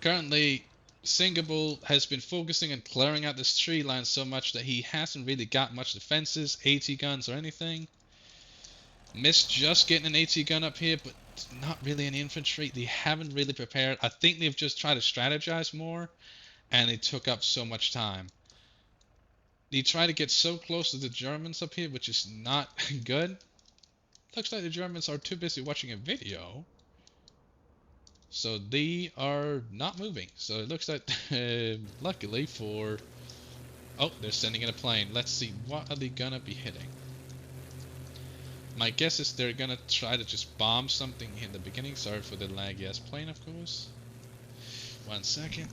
Currently, Singapore has been focusing on clearing out this tree line so much that he hasn't really got much defenses, AT guns or anything. Missed just getting an AT gun up here, but not really any infantry. They haven't really prepared. I think they've just tried to strategize more, and it took up so much time. They try to get so close to the Germans up here, which is not good. Looks like the Germans are too busy watching a video, so they are not moving. So it looks like, luckily for... Oh, they're sending in a plane. Let's see, what are they gonna be hitting? My guess is they're gonna try to just bomb something in the beginning. Sorry for the laggy ass plane, of course. 1 second.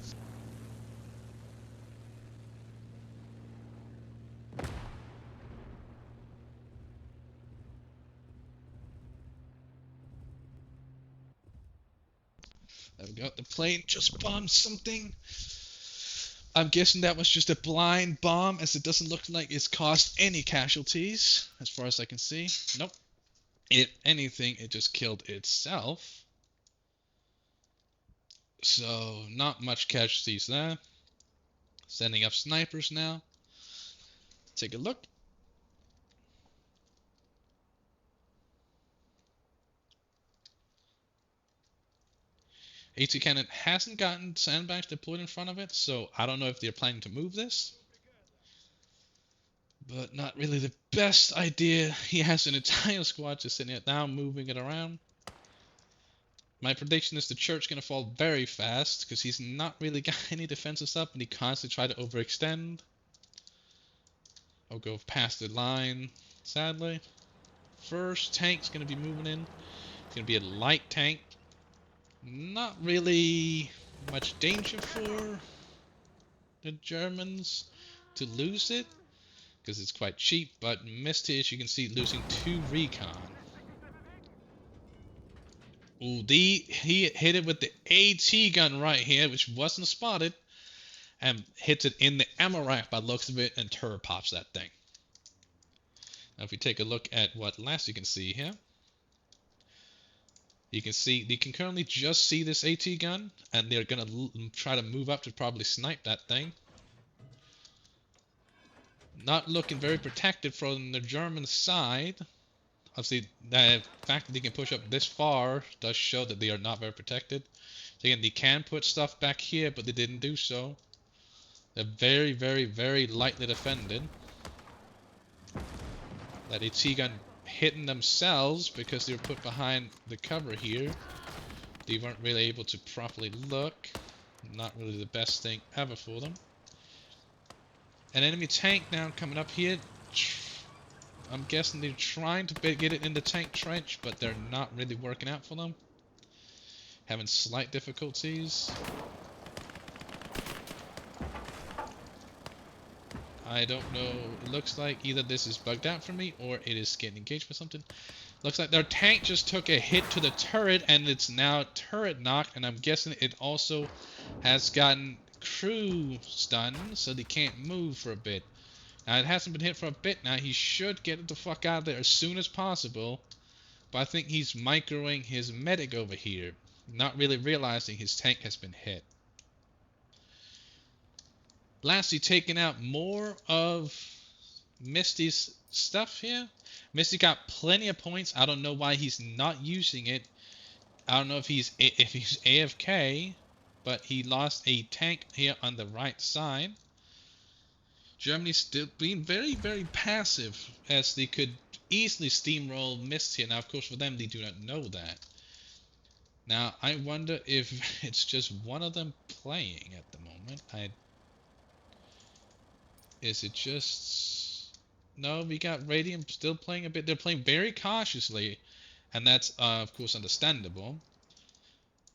There we go. The plane just bombed something. I'm guessing that was just a blind bomb, as it doesn't look like it's caused any casualties, as far as I can see. Nope. If anything, it just killed itself. So, not much casualties there. Sending up snipers now. Take a look. AT cannon hasn't gotten sandbags deployed in front of it, so I don't know if they're planning to move this. But not really the best idea. He has an entire squad just sitting it down, moving it around. My prediction is the church gonna fall very fast because he's not really got any defenses up and he constantly try to overextend. I'll go past the line, sadly. First tank's gonna be moving in. It's gonna be a light tank. Not really much danger for the Germans to lose it because it's quite cheap, but Misty, as you can see, losing 2 recon. Ooh, he hit it with the AT gun right here, which wasn't spotted, and hits it in the ammo rack by the looks of it, and turret pops that thing. Now, if we take a look at what last you can see here, you can see they can currently just see this AT gun, and they're gonna try to move up to probably snipe that thing. Not looking very protected from the German side. Obviously, the fact that they can push up this far does show that they are not very protected. So again, they can put stuff back here, but they didn't do so. They're very, very, very lightly defended. That AT gun hitting themselves because they were put behind the cover here. They weren't really able to properly look. Not really the best thing ever for them. An enemy tank now coming up here. I'm guessing they're trying to get it in the tank trench, but they're not really working out for them. Having slight difficulties. I don't know. It looks like either this is bugged out for me or it is getting engaged with something. Looks like their tank just took a hit to the turret and it's now turret knocked, and I'm guessing it also has gotten crew stunned, so they can't move for a bit. Now, it hasn't been hit for a bit now. He should get the fuck out of there as soon as possible. But I think he's microing his medic over here, not really realizing his tank has been hit. Lastly, taking out more of Misty's stuff here. Misty got plenty of points. I don't know why he's not using it. I don't know if he's AFK, but he lost a tank here on the right side. Germany still being very, very passive, as they could easily steamroll Mist here. Now, of course, for them, they do not know that. Now, I wonder if it's just one of them playing at the moment. Is it just... No, we got Radium still playing a bit. They're playing very cautiously, and that's, of course, understandable.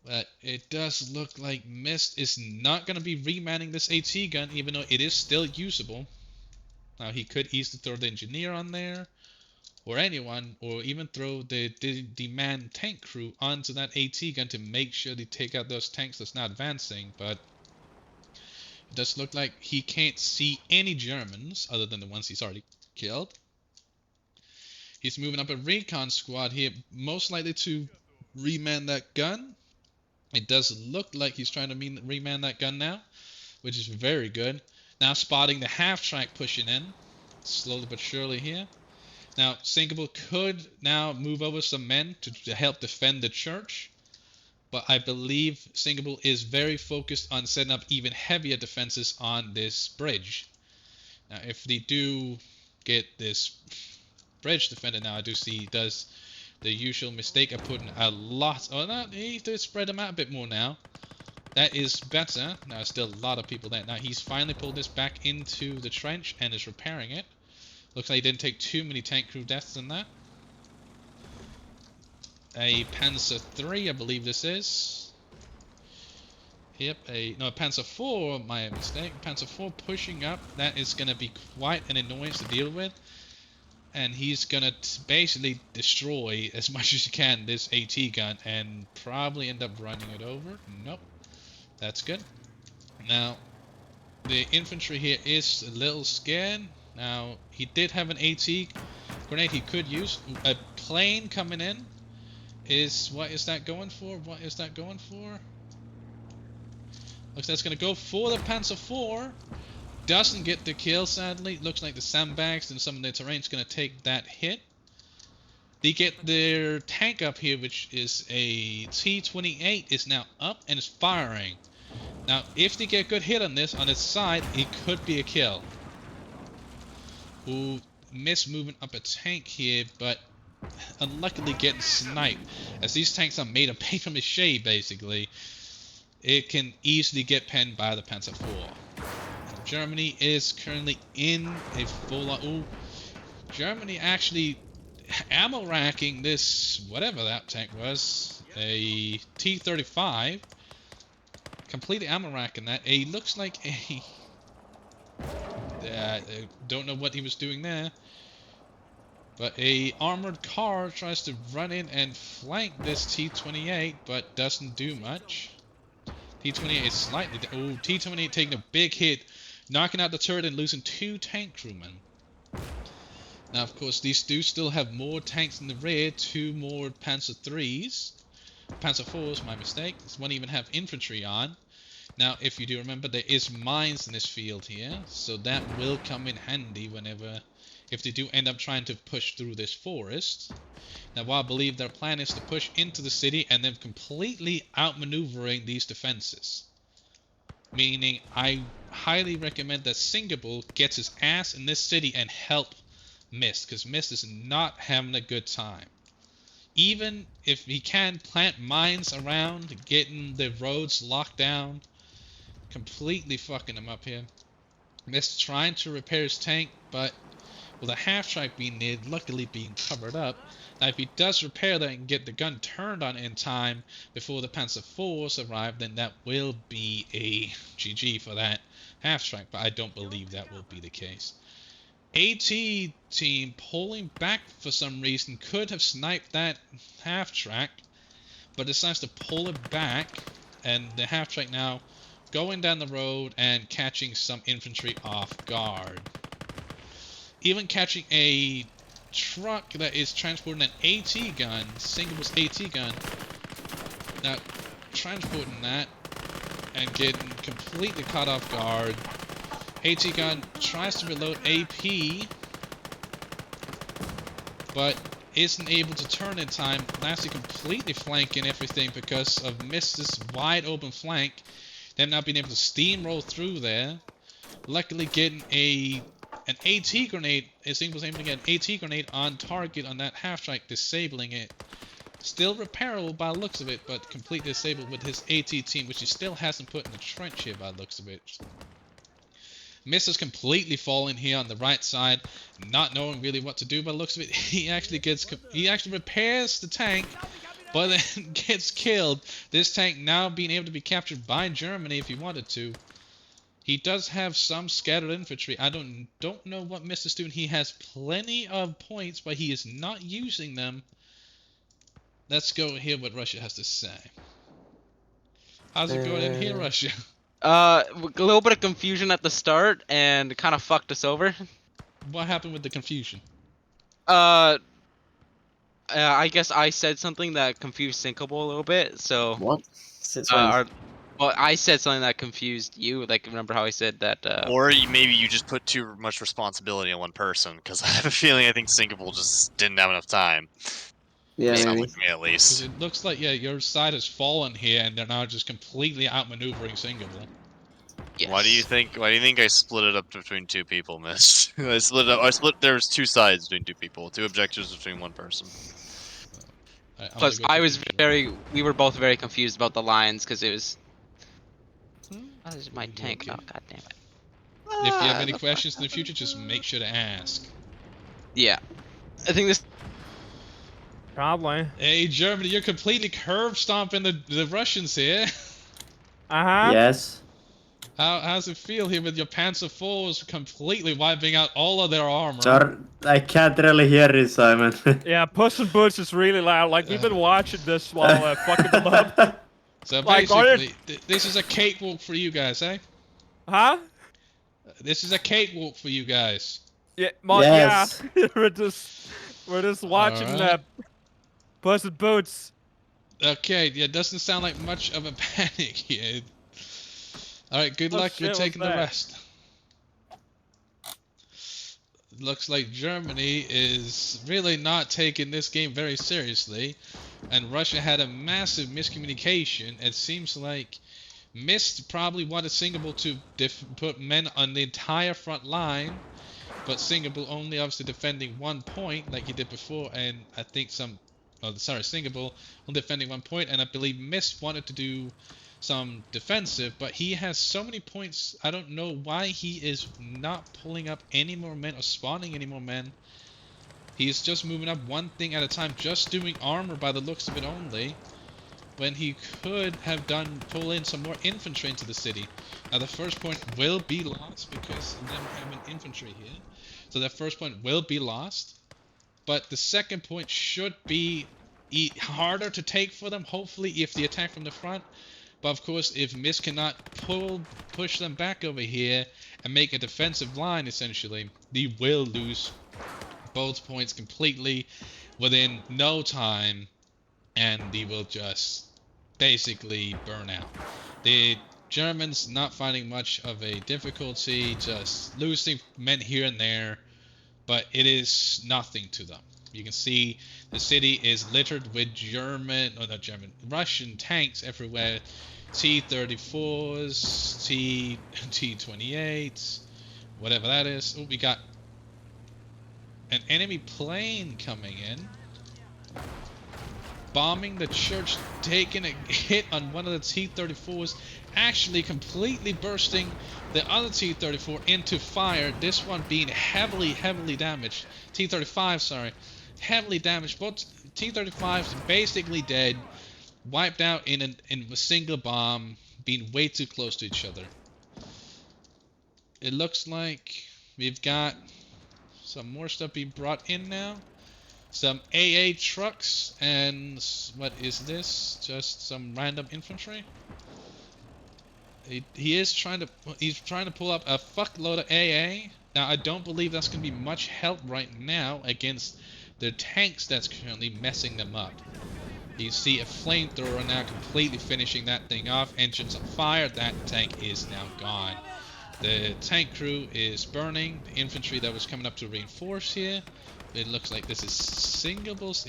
But it does look like Mist is not going to be remanning this AT gun, even though it is still usable. Now, he could easily throw the engineer on there, or anyone, or even throw the man tank crew onto that AT gun to make sure they take out those tanks that's not advancing. But it does look like he can't see any Germans other than the ones he's already killed. He's moving up a recon squad here, most likely to reman that gun. It does look like he's trying to reman that gun now, which is very good. Now spotting the half-track pushing in, slowly but surely here. Now, Sinkable could now move over some men to help defend the church, but I believe Sinkable is very focused on setting up even heavier defenses on this bridge. Now, if they do get this bridge defended now, I do see he does the usual mistake of putting a lot. Oh, no, he did spread them out a bit more now. That is better. Now, still a lot of people there. Now, he's finally pulled this back into the trench and is repairing it. Looks like he didn't take too many tank crew deaths in that. A Panzer III, I believe this is. Yep, a Panzer IV, my mistake. Panzer IV pushing up. That is going to be quite an annoyance to deal with. And he's going to basically destroy as much as he can this AT gun and probably end up running it over. Nope. That's good. Now, the infantry here is a little scared. Now, he did have an AT grenade he could use. A plane coming in is... What is that going for? What is that going for? Looks like it's going to go for the Panzer IV. Doesn't get the kill, sadly. Looks like the sandbags and some of the terrain's going to take that hit. They get their tank up here, which is a T-28, is now up and is firing. Now, if they get a good hit on this, on its side, it could be a kill. Ooh, miss moving up a tank here, but unluckily getting sniped. As these tanks are made of paper mache, basically, it can easily get penned by the Panzer IV. Germany is currently in a full... Ooh, Germany actually ammo racking this, whatever that tank was, a T-35. Completely ammo racking that. It looks like a... don't know what he was doing there. But a armored car tries to run in and flank this T-28, but doesn't do much. T-28 is slightly... Oh, T-28 taking a big hit, knocking out the turret and losing 2 tank crewmen. Now, of course, these do still have more tanks in the rear, 2 more Panzer IIIs. Panzer IVs, my mistake. This one even have infantry on. Now, if you do remember, there is mines in this field here, so that will come in handy whenever... if they do end up trying to push through this forest. Now, while I believe their plan is to push into the city and then completely outmaneuvering these defenses. Meaning, I highly recommend that Singapore gets his ass in this city and help Mist, because Mist is not having a good time. Even if he can plant mines around, getting the roads locked down, completely fucking him up here. Mist trying to repair his tank, but with a half-track being near, luckily being covered up. Now, if he does repair that and get the gun turned on in time before the Panzer IVs arrive, then that will be a GG for that half-track, but I don't believe that will be the case. AT team pulling back for some reason, could have sniped that half-track, but decides to pull it back, and the half-track now going down the road and catching some infantry off guard. Even catching a truck that is transporting an AT gun, Singaple's AT gun. Now, transporting that and getting completely caught off guard. AT gun tries to reload AP, but isn't able to turn in time. Lastly, completely flanking everything because of Mist's wide open flank. Them not being able to steamroll through there. Luckily, getting an AT grenade. Singapore was able to get an AT grenade on target on that half-track, disabling it. Still repairable by the looks of it, but completely disabled with his AT team, which he still hasn't put in the trench here by the looks of it. Mist is completely falling here on the right side, not knowing really what to do by the looks of it. He actually repairs the tank, but then gets killed. This tank now being able to be captured by Germany if he wanted to. He does have some scattered infantry. I don't know what Mist is doing. He has plenty of points, but he is not using them. Let's go hear what Russia has to say. How's it going in here, Russia? A little bit of confusion at the start and kind of fucked us over. What happened with the confusion? I guess I said something that confused Sinkable a little bit. So, What? Since when? our, well, I said something that confused you. Like, remember how I said that? Or maybe you just put too much responsibility on one person, because I have a feeling I think Sinkable just didn't have enough time. Yeah, Sounds maybe. like to me at Because least. it looks like, yeah, your side has fallen here, and they're now just completely outmaneuvering Singable. Yes. Why do you think I split it up between two people, Miss? I split it up. There's two sides between two people, two objectives between one person. I'm gonna Because go I to was Infantry. we were both very confused about the lines because it was. Oh, this is my Okay. tank. Oh, god damn it. If you have Ah, any the questions fuck in the future, happened? just make sure to ask. Yeah. I think this. Probably. Hey, Germany, you're completely curb stomping the Russians here. Uh-huh. Yes. How's it feel here with your Panzer IVs completely wiping out all of their armor? Sorry, I can't really hear it, Simon. Yeah, Puss in Boots is really loud. Like, we've been watching this while fucking them up. So Like, are basically, this is a cakewalk for you guys, eh? Huh? This is a cakewalk for you guys. Yeah, well, Yes. yeah. we're just watching Alright. Puss in Boots. Okay, yeah, doesn't sound like much of a panic here. Alright, good Oh, luck shit, with what's taking the that? rest. Looks like Germany is really not taking this game very seriously, and Russia had a massive miscommunication. It seems like Mist probably wanted Singapore to put men on the entire front line, but Singapore only obviously defending 1 point like he did before, and I think Singapore only defending 1 point, and I believe Mist wanted to do some defensive, but he has so many points. I don't know why he is not pulling up any more men or spawning any more men. He's just moving up one thing at a time, just doing armor by the looks of it only, when he could have pull in some more infantry into the city. Now the first point will be lost because of them having infantry here. So that first point will be lost. But the second point should be harder to take for them, hopefully, if they attack from the front. But of course, if Mist cannot push them back over here and make a defensive line, essentially, they will lose both points completely within no time, and they will just basically burn out. The Germans not finding much of a difficulty, just losing men here and there, but it is nothing to them. You can see the city is littered with Russian tanks everywhere. T-34s, T-28s, whatever that is. Oh, we got an enemy plane coming in, bombing the church, taking a hit on one of the T-34s, actually completely bursting the other T-34 into fire. This one being heavily damaged. T-35, sorry, heavily damaged. Both T-35s basically dead, wiped out in a single bomb, being way too close to each other. It looks like we've got some more stuff being brought in now. Some AA trucks and what is this? Just some random infantry. He's trying to pull up a fuckload of AA. Now I don't believe that's gonna be much help right now against the tanks that's currently messing them up. You see a flamethrower now completely finishing that thing off. Engines on fire. That tank is now gone. The tank crew is burning. The infantry that was coming up to reinforce here. It looks like this is Singable's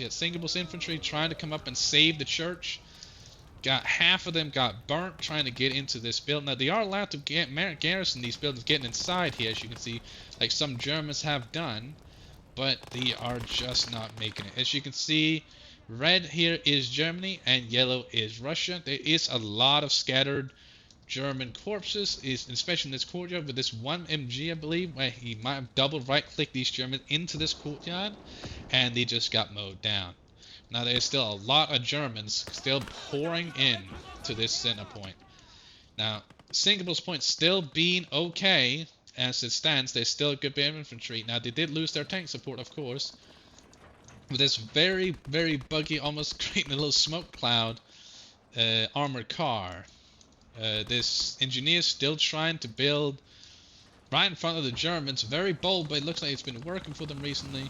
infantry trying to come up and save the church. Got half of them got burnt trying to get into this building. Now they are allowed to garrison these buildings, getting inside here, as you can see, like some Germans have done, but they are just not making it. As you can see, red here is Germany and yellow is Russia. There is a lot of scattered German corpses, especially in this courtyard with this one MG, I believe, where he might have double right-clicked these Germans into this courtyard, and they just got mowed down. Now there's still a lot of Germans still pouring in to this center point. Now Singaple's point still being okay as it stands. There's still a good bit of infantry. Now they did lose their tank support, of course, with this very buggy, almost creating a little smoke cloud armored car. This engineer is still trying to right in front of the Germans. Very bold, but it looks like it's been working for them recently.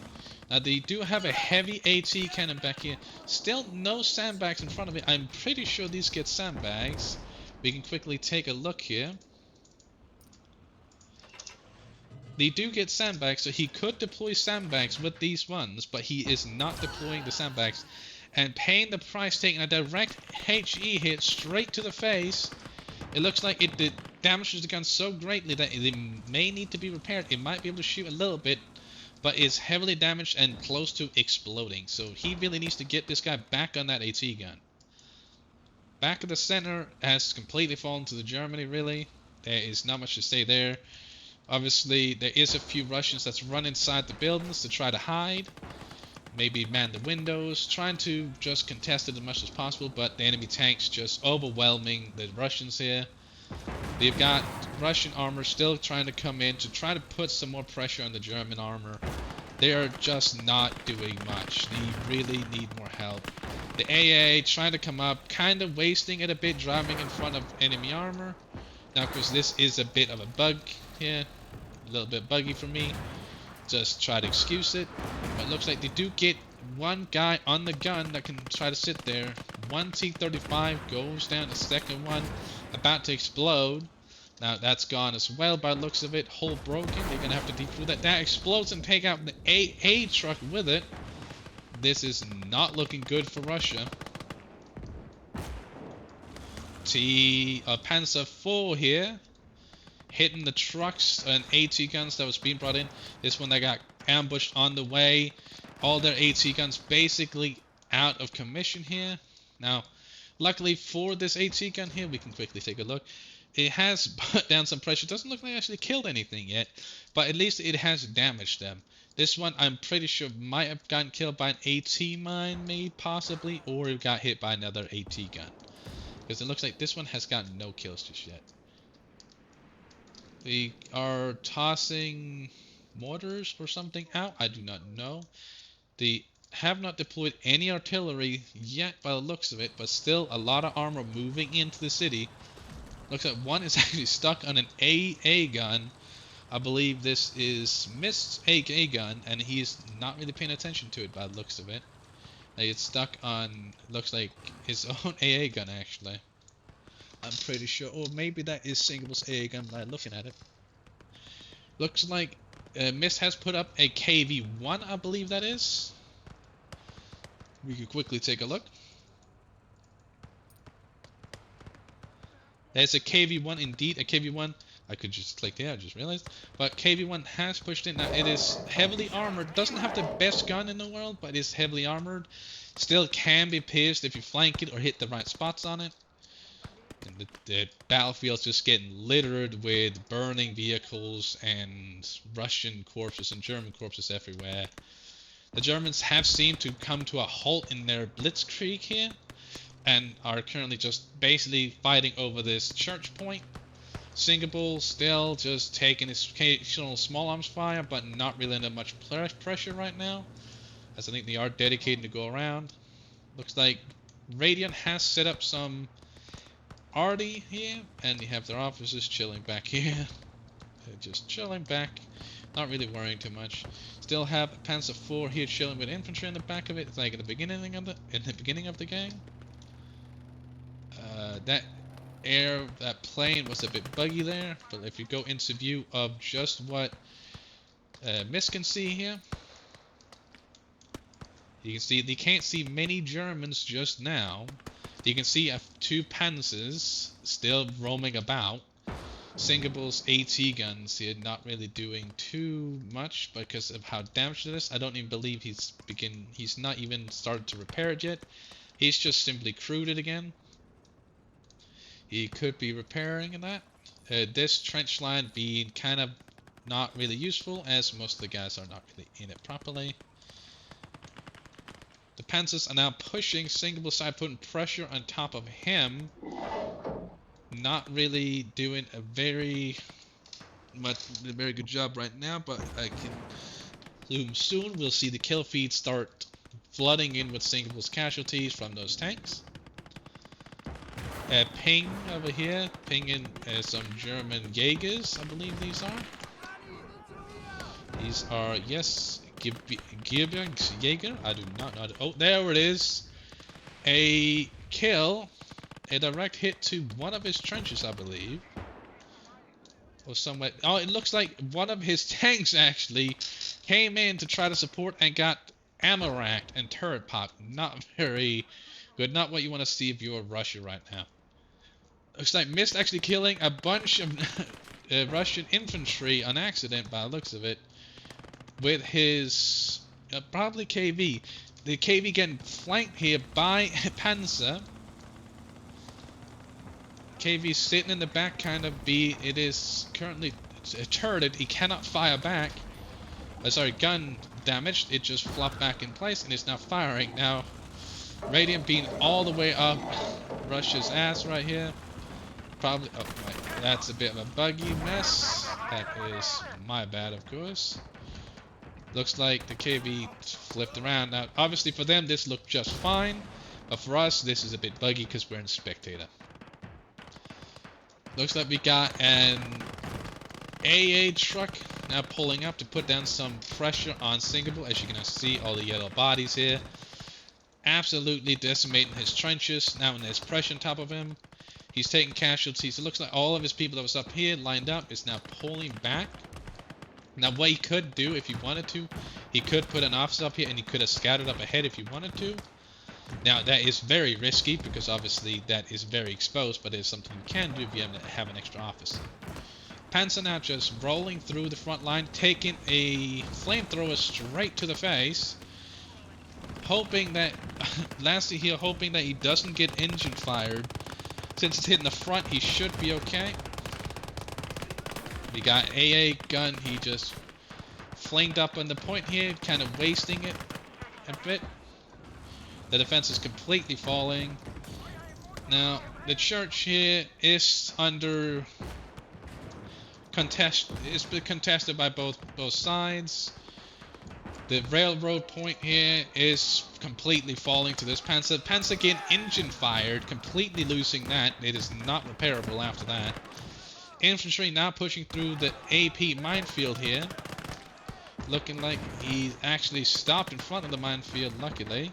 Now they do have a heavy AT cannon back here. Still no sandbags in front of it. I'm pretty sure these get sandbags. We can quickly take a look here. They do get sandbags, so he could deploy sandbags with these ones, but he is not deploying the sandbags and paying the price, taking a direct HE hit straight to the face. It looks like it damages the gun so greatly that it may need to be repaired. It might be able to shoot a little bit, but it's heavily damaged and close to exploding. So he really needs to get this guy back on that AT gun. Back of the center has completely fallen to the Germany, really. There is not much to say there. Obviously, there is a few Russians that's run inside the buildings to try to hide. Maybe man the windows, trying to just contest it as much as possible, but the enemy tanks just overwhelming the Russians here. They've got Russian armor still trying to come in to try to put some more pressure on the German armor. They are just not doing much. They really need more help. The AA trying to come up, kind of wasting it a bit, driving in front of enemy armor. Now, of course, this is a bit of a bug here. A little bit buggy for me. Just try to excuse it. But it looks like they do get one guy on the gun that can try to sit there. One T-35 goes down, the second one about to explode. Now that's gone as well by the looks of it. Hull broken. They're going to have to deep through that. That explodes and take out the AA truck with it. This is not looking good for Russia. Panzer IV here. Hitting the trucks and AT guns that was being brought in. This one that got ambushed on the way. All their AT guns basically out of commission here. Now, luckily for this AT gun here, we can quickly take a look. It has put down some pressure. It doesn't look like it actually killed anything yet, but at least it has damaged them. This one, I'm pretty sure, might have gotten killed by an AT mine, maybe, possibly, or it got hit by another AT gun. Because it looks like this one has gotten no kills just yet. They are tossing mortars or something out. I do not know. They have not deployed any artillery yet by the looks of it, but still a lot of armor moving into the city. Looks like one is actually stuck on an AA gun. I believe this is Mist's AA gun, and he's not really paying attention to it by the looks of it. It's stuck on, looks like his own AA gun actually. I'm pretty sure, or maybe that is Singable's AA gun by looking at it. Looks like Mist has put up a KV-1, I believe that is. We could quickly take a look. There's a KV-1 indeed, a KV-1. I could just click there, I just realized. But KV-1 has pushed in. Now it is heavily armored. Doesn't have the best gun in the world, but is heavily armored. Still can be pierced if you flank it or hit the right spots on it. And the battlefield's just getting littered with burning vehicles and Russian corpses and German corpses everywhere. The Germans have seemed to come to a halt in their blitzkrieg here and are currently just basically fighting over this church point. Singapore still just taking its occasional small arms fire, but not really under much pressure right now, as I think they are dedicated to go around. Looks like Radiant has set up some arty here, and they have their officers chilling back here. They're just chilling back, not really worrying too much. Still have a Panzer IV here chilling with infantry in the back of it. It's like at the beginning of the game. That plane was a bit buggy there, but if you go into view of just what Mist can see here, you can see they can't see many Germans just now. You can see two Panzers still roaming about. Singaple's AT guns here not really doing too much because of how damaged it is. I don't even believe he's not even started to repair it yet. He's just simply crewed it again. He could be repairing that. This trench line being kind of not really useful, as most of the guys are not really in it properly. The Panzers are now pushing Singable side, putting pressure on top of him. Not really doing a very good job right now, but I can soon we'll see the kill feed start flooding in with Singable's casualties from those tanks. Ping over here, pinging some German Jaegers, I believe these are. These are, yes, Gerbjörnsjäger. I do not know. Oh, there it is. A kill. A direct hit to one of his trenches, I believe. Or somewhere. Oh, it looks like one of his tanks actually came in to try to support and got ammo racked and turret popped. Not very good. Not what you want to see if you're Russia right now. Looks like missed actually killing a bunch of Russian infantry on accident by the looks of it. With his probably KV. The KV getting flanked here by Panzer. KV sitting in the back kind of B. It is currently turreted. He cannot fire back. Sorry, gun damaged. It just flopped back in place and is now firing. Now, Radiant being all the way up Russia's ass right here. Probably. Oh, right. That's a bit of a buggy mess. That is my bad, of course. Looks like the KV flipped around. Now, obviously for them, this looked just fine. But for us, this is a bit buggy because we're in Spectator. Looks like we got an AA truck now pulling up to put down some pressure on Singapore. As you can see, all the yellow bodies here. Absolutely decimating his trenches. Now when there's pressure on top of him, he's taking casualties. It looks like all of his people that was up here lined up is now pulling back. Now what he could do if he wanted to, he could put an officer up here and he could have scattered up ahead if he wanted to. Now that is very risky because obviously that is very exposed, but it's something you can do if you have an extra officer. Panzer now just rolling through the front line, taking a flamethrower straight to the face. Hoping that, lastly here, hoping that he doesn't get engine fired. Since it's hitting the front, he should be okay. We got AA gun, he just flinged up on the point here, kind of wasting it a bit. The defense is completely falling. Now, the church here is under contest. It's been contested by both sides. The railroad point here is completely falling to this Panzer. Panzer getting engine fired, completely losing that. It is not repairable after that. Infantry now pushing through the AP minefield here. Looking like he actually stopped in front of the minefield, luckily.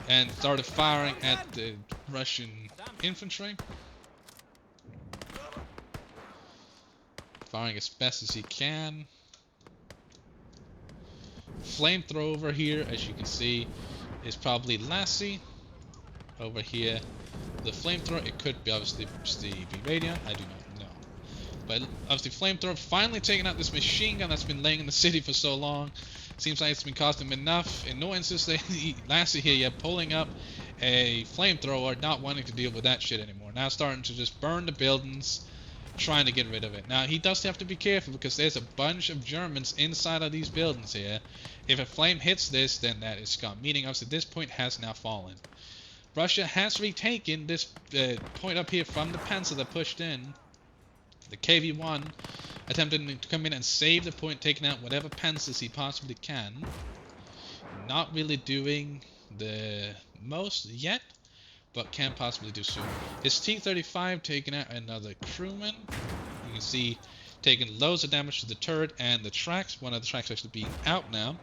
And started firing at the Russian infantry. Firing as best as he can. Flamethrower over here, as you can see, is probably Lassie. Over here, the flamethrower, it could be obviously be Radiant, I do not know. But obviously flamethrower finally taking out this machine gun that's been laying in the city for so long. Seems like it's been costing him enough annoyances. Lassie here, yeah, pulling up a flamethrower, not wanting to deal with that shit anymore. Now starting to just burn the buildings, trying to get rid of it. Now he does have to be careful because there's a bunch of Germans inside of these buildings here. If a flame hits this, then that is gone. Meaning obviously this point has now fallen. Russia has retaken this point up here from the Panzer that pushed in. The KV-1 attempting to come in and save the point, taking out whatever Panzers he possibly can. Not really doing the most yet, but can possibly do soon. His T-35 taking out another crewman. You can see taking loads of damage to the turret and the tracks. One of the tracks actually being out now.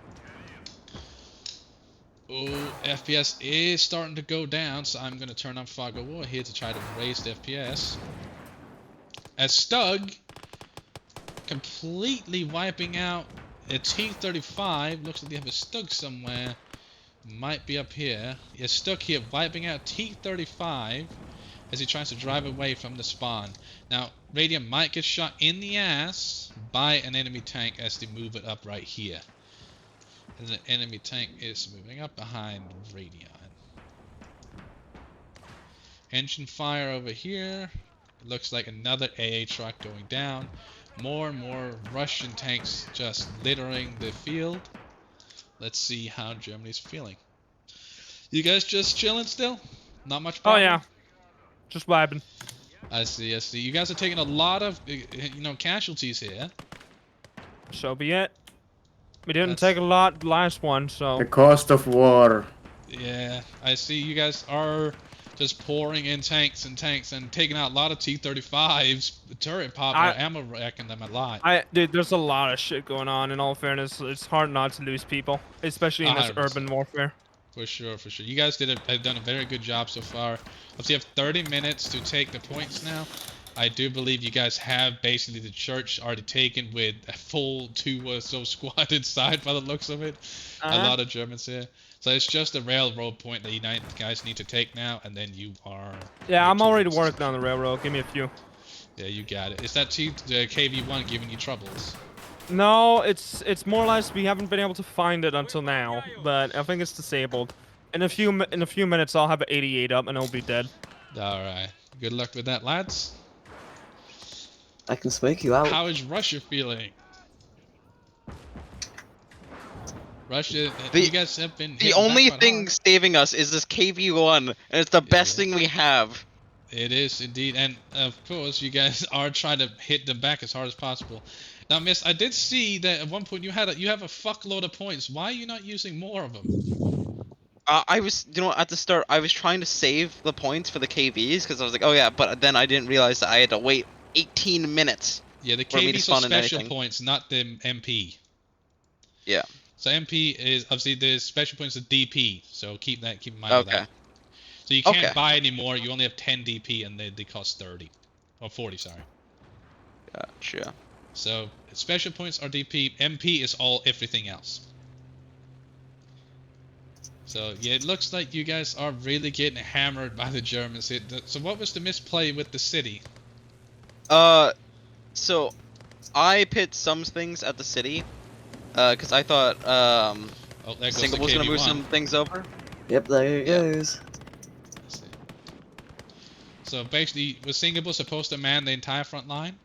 Oh, FPS is starting to go down, so I'm going to turn on Fog of War here to try to raise the FPS. As Stug completely wiping out a T-35. Looks like they have a Stug somewhere. Might be up here. Yeah, Stug here wiping out T-35 as he tries to drive away from the spawn. Now, Radiant might get shot in the ass by an enemy tank as they move it up right here. And the enemy tank is moving up behind Radiant. Engine fire over here. Looks like another AA truck going down. More and more Russian tanks just littering the field. Let's see how Germany's feeling. You guys just chilling still? Not much problem? Oh yeah, just vibing. I see, I see. You guys are taking a lot of, casualties here. So be it. We didn't take a lot last one, so. The cost of war. Yeah, I see you guys are just pouring in tanks and tanks and taking out a lot of T-35s, turret pop, or ammo wrecking them a lot. Dude, there's a lot of shit going on. In all fairness, it's hard not to lose people, especially in this 100%. urban warfare. For sure, for sure. You guys have done a very good job so far. Obviously, you have 30 minutes to take the points now. I do believe you guys have basically the church already taken with a full 2 or so squad inside by the looks of it. A lot of Germans here. So it's just a railroad point that you guys need to take now, and then you are... Yeah, I'm already working on the railroad. Give me a few. Yeah, you got it. Is that KV-1 giving you troubles? No, it's more or less we haven't been able to find it until now, but I think it's disabled. In a few minutes, I'll have an 88 up and it'll be dead. All right. Good luck with that, lads. I can smoke you out. How is Russia feeling? Russia, The- you guys have been. The hitting only back quite thing hard. saving us is this KV-1, and it's the best yeah. thing we have. It is indeed, and of course, you guys are trying to hit them back as hard as possible. Now, Miss, I did see that at one point you have a fuckload of points. Why are you not using more of them? I was, at the start, I was trying to save the points for the KVs because I was like, oh yeah, but then I didn't realize that I had to wait 18 minutes. Yeah, the For me to KVs are spawn in special anything. points, not the MP. Yeah. So MP is obviously the special points are DP. So keep in mind with Okay. that. So you can't Okay. buy any more. You only have 10 DP, and they cost 30 or 40. Sorry. Gotcha. So special points are DP. MP is everything else. So yeah, it looks like you guys are really getting hammered by the Germans here. So what was the misplay with the city? So I pit some things at the city, because I thought, Oh, there goes Single the was gonna move KV-1. some things over. Yep, there it goes. Let's see. So basically, was Singapore supposed to man the entire front line?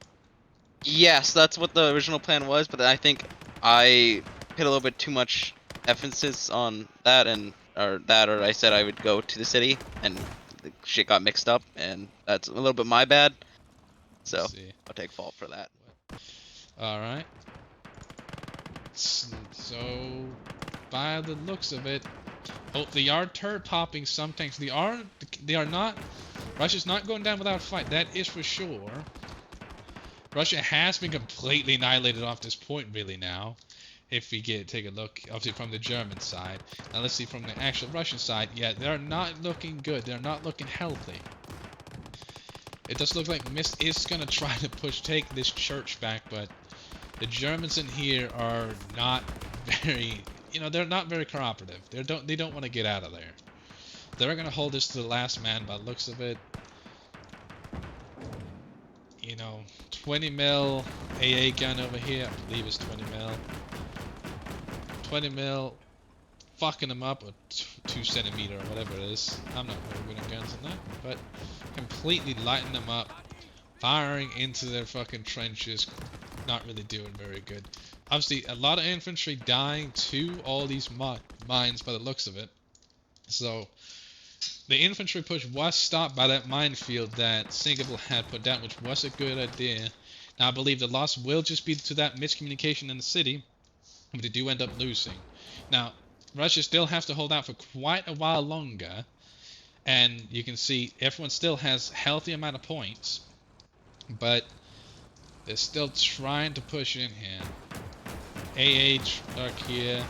Yes, that's what the original plan was, but I think I put a little bit too much emphasis on that, or I said I would go to the city, and the shit got mixed up, and that's a little bit my bad. So Let's see. I'll take fault for that. All right. So, by the looks of it, oh, they are turret popping some tanks. They are not. Russia's not going down without a fight. That is for sure. Russia has been completely annihilated off this point, really now. If we take a look, obviously from the German side. Now let's see from the actual Russian side. Yeah, they're not looking good. They're not looking healthy. It does look like Mist is gonna try to take this church back, but the Germans in here are not very, they're not very cooperative. They don't want to get out of there. They're gonna hold this to the last man by the looks of it. 20 mil AA gun over here. I believe it's 20 mil. 20 mil, fucking them up, or 2 centimeter or whatever it is. I'm not very good on guns on that, but completely lighting them up, firing into their fucking trenches, not really doing very good. Obviously, a lot of infantry dying to all these mines by the looks of it. So, the infantry push was stopped by that minefield that Singapore had put down, which was a good idea. Now, I believe the loss will just be to that miscommunication in the city, but they do end up losing. Now, Russia still has to hold out for quite a while longer, and you can see everyone still has a healthy amount of points, but they're still trying to push in here. AH are here,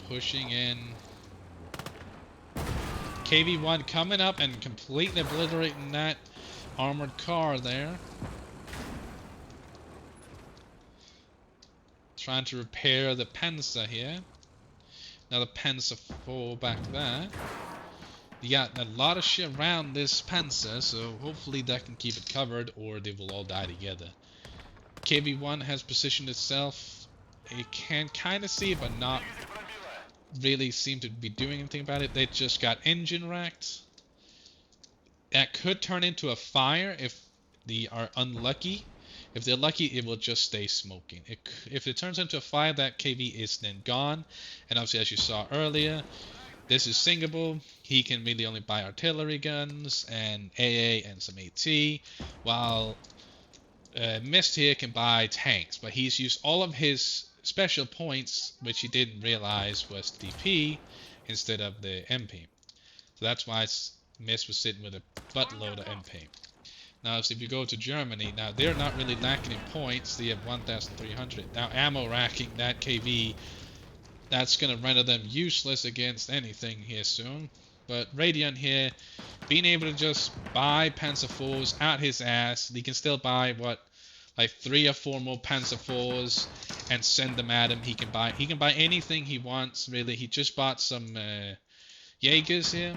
pushing in. KV-1 coming up and completely obliterating that armored car there. Trying to repair the Panzer here. Now the Panzer fall back there. You got a lot of shit around this Panzer, so hopefully that can keep it covered, or they will all die together. KV-1 has positioned itself. You can kind of see it, but not really seem to be doing anything about it. They just got engine wrecked. That could turn into a fire if they are unlucky. If they're lucky, it will just stay smoking. If it turns into a fire, that KV is then gone. And obviously, as you saw earlier, this is Singapore. He can really only buy artillery guns and AA and some AT, while Mist here can buy tanks. But he's used all of his special points, which he didn't realize was DP instead of the MP. So that's why Miss was sitting with a buttload of MP. Now, so if you go to Germany, now they're not really lacking in points. They have 1,300. Now, ammo racking, that KV, that's going to render them useless against anything here soon. But Radiant here, being able to just buy Panzer IVs out his ass, he can still buy, what, like 3 or 4 more Panzer IVs and send them at him. He can buy anything he wants, really. He just bought some Jaegers here.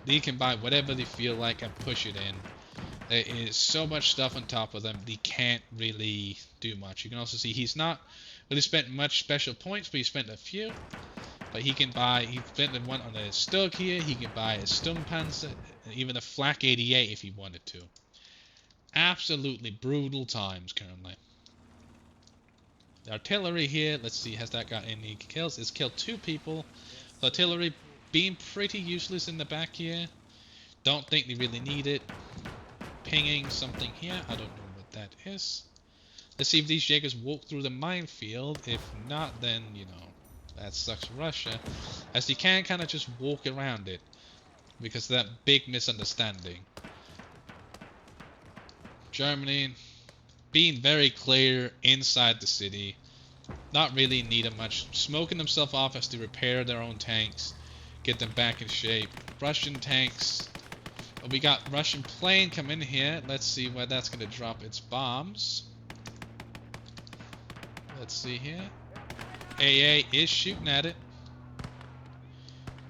They can buy whatever they feel like and push it in. There is so much stuff on top of them, they can't really do much. You can also see he's not really spent much special points, but he spent a few. But he can buy, he spent one on the Stug here, he can buy a Sturmpanzer, even a Flak 88 if he wanted to. Absolutely brutal times currently. The artillery here, let's see, has that got any kills? It's killed 2 people. The artillery being pretty useless in the back here. Don't think they really need it. Pinging something here, I don't know what that is. Let's see if these Jaegers walk through the minefield. If not, then, you know, that sucks for Russia. As you can kind of just walk around it. Because of that big misunderstanding. Germany being very clear inside the city. Not really needing much. Smoking themselves off as they repair their own tanks. Get them back in shape. Russian tanks. We got Russian plane come in here. Let's see where that's going to drop its bombs. Let's see here. AA is shooting at it.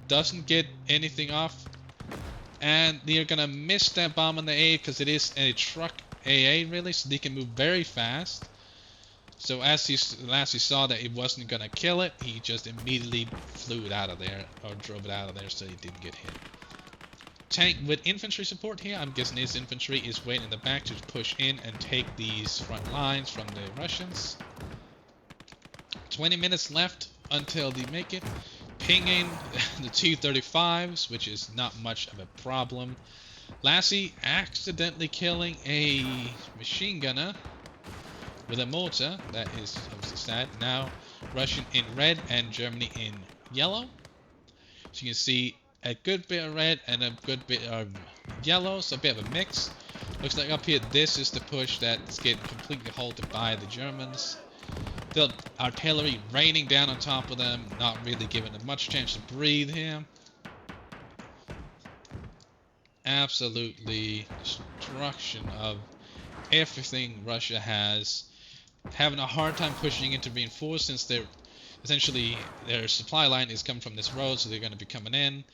Doesn't get anything off. And they're going to miss that bomb on the AA because it is a truck AA really. So they can move very fast. So as he saw that it wasn't going to kill it, he just immediately flew it out of there. Or drove it out of there so he didn't get hit. Tank with infantry support here. I'm guessing his infantry is waiting in the back to push in and take these front lines from the Russians. 20 minutes left until they make it. Pinging the T-35s, which is not much of a problem. Lassie accidentally killing a machine gunner with a mortar. That is obviously sad. Now Russian in red and Germany in yellow. So you can see a good bit of red and a good bit of yellow, so a bit of a mix. Looks like up here, this is the push that's getting completely halted by the Germans. The artillery raining down on top of them, not really giving them much chance to breathe here. Absolutely destruction of everything Russia has. Having a hard time pushing into reinforce since they're essentially their supply line is coming from this road, so they're going to be coming in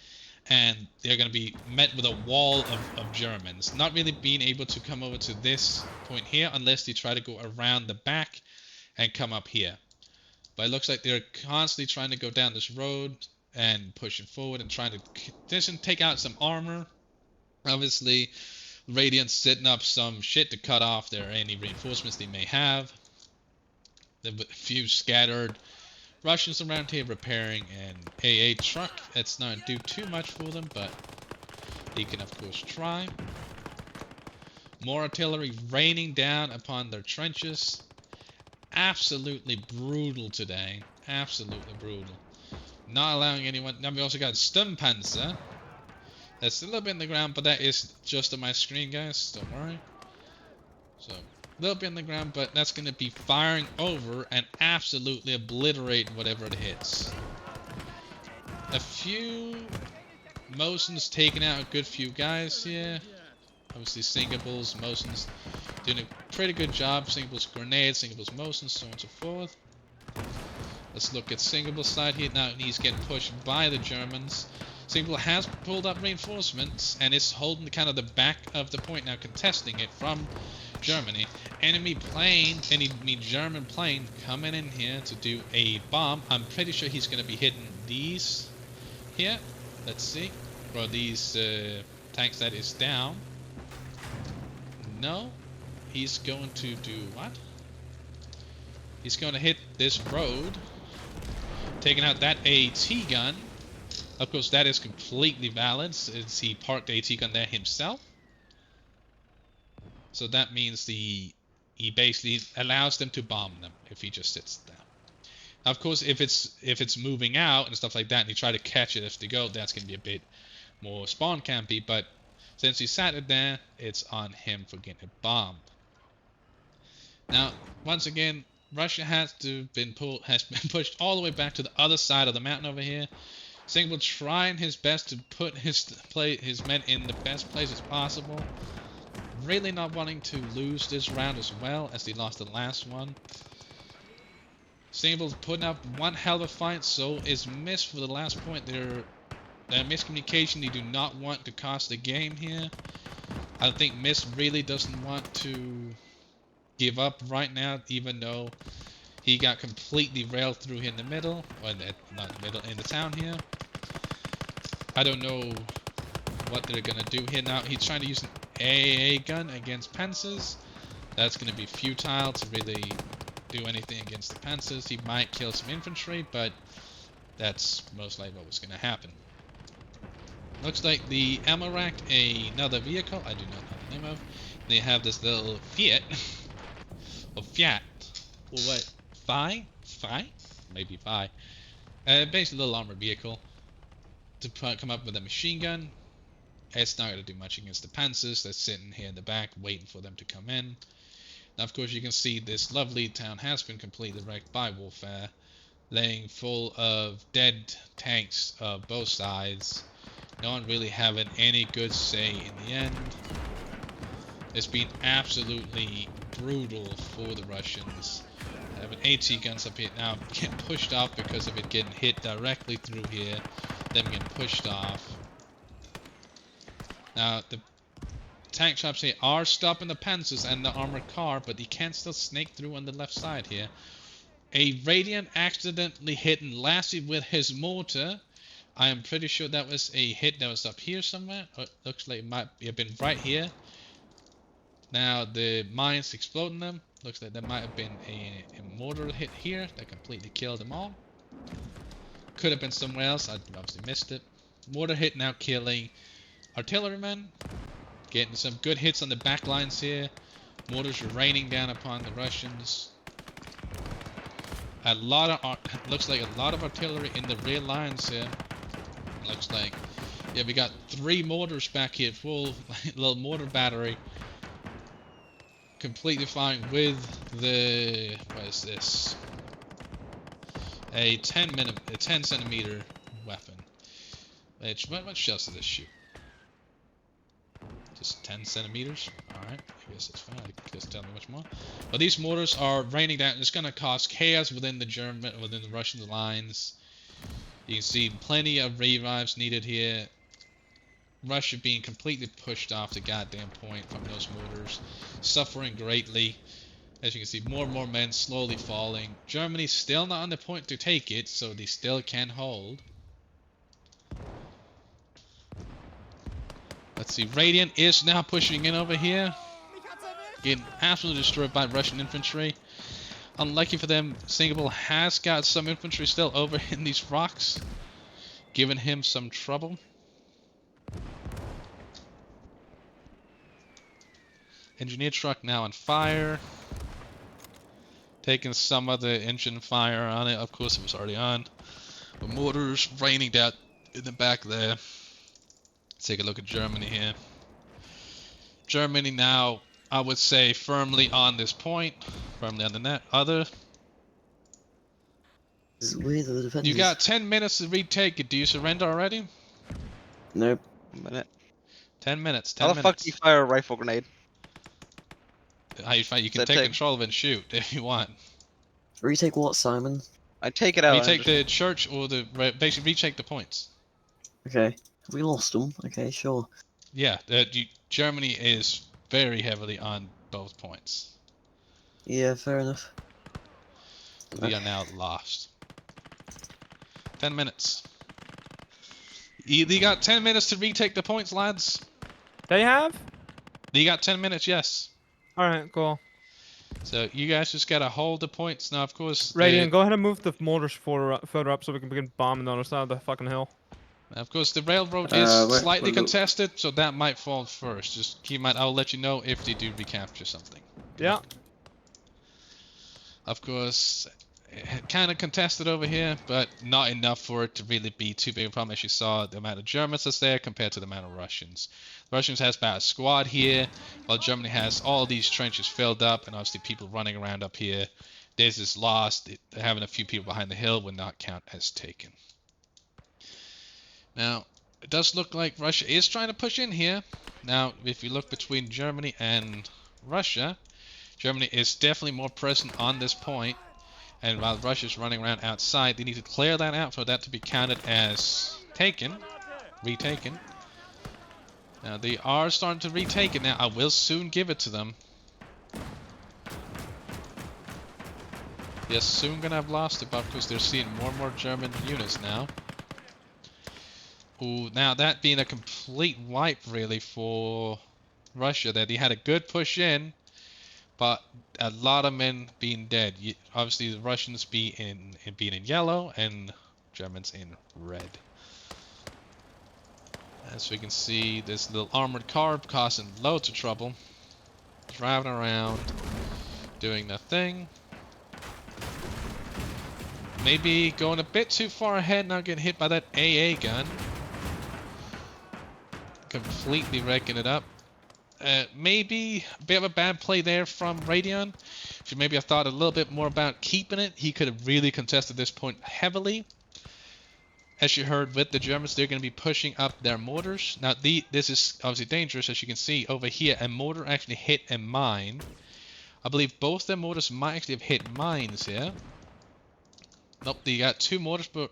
and they're going to be met with a wall of Germans. Not really being able to come over to this point here unless they try to go around the back and come up here. But it looks like they're constantly trying to go down this road and pushing forward and trying to just take out some armor. Obviously, Radiant's setting up some shit to cut off any reinforcements they may have. The few scattered Russians around here repairing an AA truck. It's not do too much for them, but they can of course try. More artillery raining down upon their trenches. Absolutely brutal today. Absolutely brutal. Not allowing anyone. Now we also got Sturmpanzer. That's a little bit in the ground, but that is just on my screen, guys. Don't worry. So a little bit in the ground, but that's going to be firing over and absolutely obliterate whatever it hits. A few Mosins taking out a good few guys here. Obviously Singapore's Mosins doing a pretty good job. Singapore's grenades, Singapore's Mosins, so on and so forth. Let's look at Singapore's side here. Now he's getting pushed by the Germans. Singapore has pulled up reinforcements and is holding kind of the back of the point now, contesting it from Germany. Enemy German plane coming in here to do a bomb. I'm pretty sure he's going to be hitting these here. Let's see. Or these tanks that is down. No. He's going to do what? He's going to hit this road. Taking out that AT gun. Of course, that is completely valid since he parked the AT gun there himself. So that means he basically allows them to bomb them if he just sits down. Now, of course, if it's moving out and stuff like that, and you try to catch it if they go, that's going to be a bit more spawn campy, but since he sat it there, it's on him for getting a bomb. Now, once again, Russia has been pushed all the way back to the other side of the mountain over here. Singapore trying his best to put his men in the best places possible. Really not wanting to lose this round as well as they lost the last one. Singapore putting up one hell of a fight, so is missed for the last point. Their miscommunication, they do not want to cost the game here. I think Mist really doesn't want to give up right now, even though he got completely railed through here in the middle, or not the middle, in the town here. I don't know what they're gonna do here now. He's trying to use an AA gun against Panzers. That's gonna be futile to really do anything against the Panzers. He might kill some infantry, but that's most likely what was gonna happen. Looks like the ammo rack, another vehicle, I do not know the name of. They have this little Fiat, or Fiat, or what, Fi? Maybe Fi. Basically a little armored vehicle to come up with a machine gun. It's not going to do much against the Panzers that's sitting here in the back waiting for them to come in. Now of course you can see this lovely town has been completely wrecked by warfare, laying full of dead tanks of both sides. No one really having any good say in the end. It's been absolutely brutal for the Russians. Having AT guns up here now getting pushed off because of it getting hit directly through here, them getting pushed off. Now the tank shops here are stopping the Panzers and the armored car, but he can still snake through on the left side here. A Radiant accidentally hitting Lassie with his mortar. I am pretty sure that was a hit that was up here somewhere. It looks like it might have been right here. Now the mines exploding them. Looks like there might have been a mortar hit here that completely killed them all. Could have been somewhere else. I obviously missed it. Mortar hit now killing artillerymen. Getting some good hits on the back lines here. Mortars raining down upon the Russians. Looks like a lot of artillery in the rear lines here. Looks like, yeah, we got 3 mortars back here, full little mortar battery. Completely fine with the, what is this? A 10 centimeter weapon. What shells does this shoot? Just 10 centimeters? Alright, I guess it's fine. I guess tell me much more. But these mortars are raining down. It's going to cause chaos within the Russian lines. You can see plenty of revives needed here. Russia being completely pushed off the goddamn point from those mortars. Suffering greatly. As you can see, more and more men slowly falling. Germany still not on the point to take it, so they still can hold. Let's see, Radiant is now pushing in over here. Getting absolutely destroyed by Russian infantry. Unlucky for them, Singapore has got some infantry still over in these rocks, giving him some trouble. Engineer truck now on fire. Taking some of the engine fire on it. Of course it was already on. The mortars raining down in the back there. Let's take a look at Germany here. Germany now, I would say, firmly on this point. Firmly on the net. It's weird that the defenders... You got 10 minutes to retake it. Do you surrender already? Nope. A minute. 10 minutes. 10 How minutes. the fuck do you fire a rifle grenade? How you fight? You can take control of it and shoot if you want. Retake what, Simon? I take it out. Retake the church or basically retake the points. Okay. We lost them. Okay, sure. Yeah, Germany is very heavily on both points. Yeah, fair enough. We are now lost. 10 minutes. You got 10 minutes to retake the points, lads. They have? You got 10 minutes, yes. Alright, cool. So you guys just gotta hold the points. Now, of course... Radiant, go ahead and move the mortars further up so we can begin bombing the other side of the fucking hill. Of course, the railroad is slightly contested, so that might fall first. Just keep in mind, I'll let you know if they do recapture something. Yeah. Of course, kind of contested over here, but not enough for it to really be too big a problem. As you saw, the amount of Germans that's there compared to the amount of Russians. The Russians has about a squad here, while Germany has all these trenches filled up, and obviously people running around up here. This is lost. Having a few people behind the hill would not count as taken. Now, it does look like Russia is trying to push in here. Now, if you look between Germany and Russia, Germany is definitely more present on this point. And while Russia's running around outside, they need to clear that out for that to be counted as taken, retaken. Now they are starting to retake it now. I will soon give it to them. They're soon gonna have lost it, but because they're seeing more and more German units now. Ooh, now that being a complete wipe really for Russia, that they had a good push in, but a lot of men being dead. Obviously, the Russians being in yellow and Germans in red. As we can see, this little armored car causing loads of trouble. Driving around, doing nothing. Maybe going a bit too far ahead, not getting hit by that AA gun. Completely wrecking it up. Maybe a bit of a bad play there from Radion. Should maybe have thought a little bit more about keeping it. He could have really contested this point heavily. As you heard with the Germans, they're going to be pushing up their mortars. Now, this is obviously dangerous. As you can see over here, a mortar actually hit a mine. I believe both their mortars might actually have hit mines here. Nope, they got two mortars, but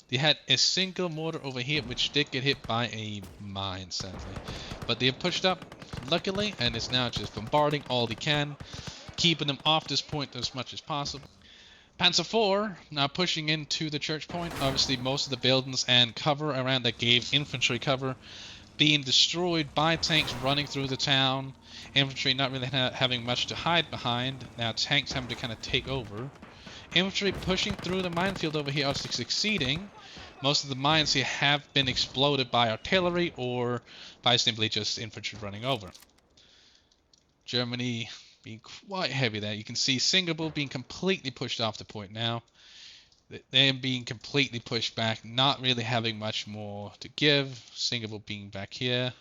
they had a single mortar over here, which did get hit by a mine, sadly. But they have pushed up, luckily, and it's now just bombarding all they can, keeping them off this point as much as possible. Panzer IV now pushing into the church point. Obviously, most of the buildings and cover around that gave infantry cover being destroyed by tanks running through the town. Infantry not really having much to hide behind. Now tanks having to kind of take over. Infantry pushing through the minefield over here, obviously succeeding. Most of the mines here have been exploded by artillery or by simply just infantry running over. Germany being quite heavy there. You can see Singapore being completely pushed off the point now. Them being completely pushed back, not really having much more to give. Singapore being back here.